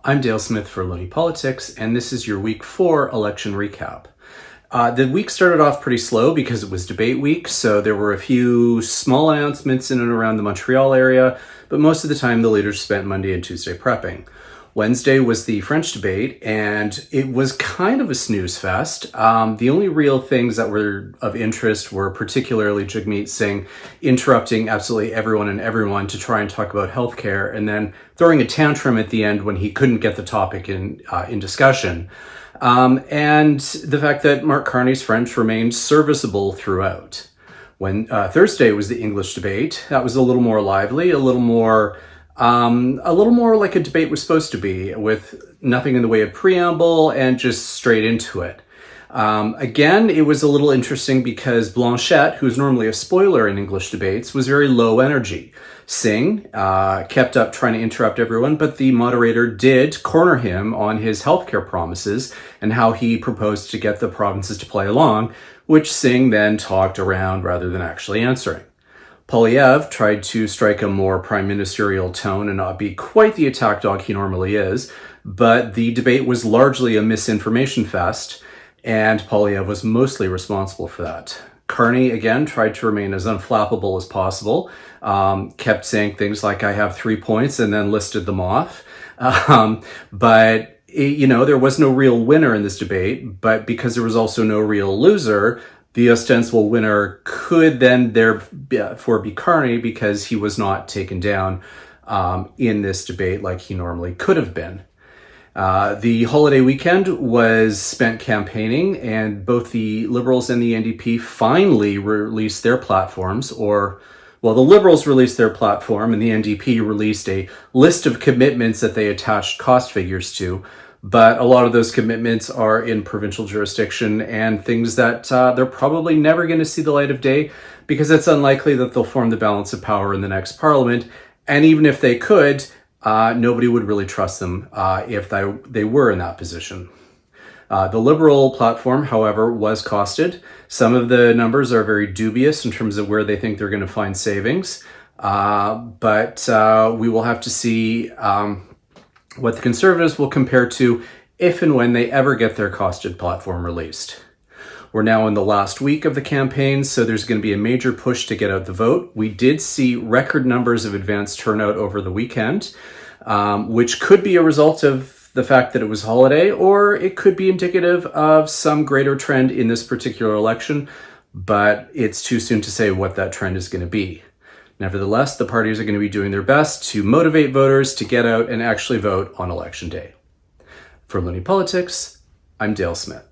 I'm Dale Smith for Looney Politics, and this is your Week 4 election recap. The week started off pretty slow because it was debate week, so there were a few small announcements in and around the Montreal area, but most of the time the leaders spent Monday and Tuesday prepping. Wednesday was the French debate, and it was kind of a snooze fest. The only real things that were of interest were particularly Jagmeet Singh interrupting absolutely everyone to try and talk about healthcare, and then throwing a tantrum at the end when he couldn't get the topic in discussion. And the fact that Mark Carney's French remained serviceable throughout. When Thursday was the English debate, that was a little more lively, a little more like a debate was supposed to be, with nothing in the way of preamble and just straight into it. Again, it was a little interesting because Blanchette, who's normally a spoiler in English debates, was very low energy. Singh kept up trying to interrupt everyone, but the moderator did corner him on his healthcare promises and how he proposed to get the provinces to play along, which Singh then talked around rather than actually answering. Poilievre tried to strike a more prime ministerial tone and not be quite the attack dog he normally is, but the debate was largely a misinformation fest, and Poilievre was mostly responsible for that. Carney, again, tried to remain as unflappable as possible, kept saying things like, I have 3 points, and then listed them off. But there was no real winner in this debate, but because there was also no real loser, the ostensible winner could then therefore be Carney because he was not taken down in this debate like he normally could have been. The holiday weekend was spent campaigning, and both the Liberals and the NDP finally released their platforms, the Liberals released their platform and the NDP released a list of commitments that they attached cost figures to. But a lot of those commitments are in provincial jurisdiction and things that they're probably never going to see the light of day because it's unlikely that they'll form the balance of power in the next parliament. And even if they could, nobody would really trust them if they were in that position. The Liberal platform, however, was costed. Some of the numbers are very dubious in terms of where they think they're going to find savings. But we will have to see what the Conservatives will compare to if and when they ever get their costed platform released. We're now in the last week of the campaign, so there's going to be a major push to get out the vote. We did see record numbers of advanced turnout over the weekend, which could be a result of the fact that it was holiday, or it could be indicative of some greater trend in this particular election, but it's too soon to say what that trend is going to be. Nevertheless, the parties are going to be doing their best to motivate voters to get out and actually vote on Election Day. For Looney Politics, I'm Dale Smith.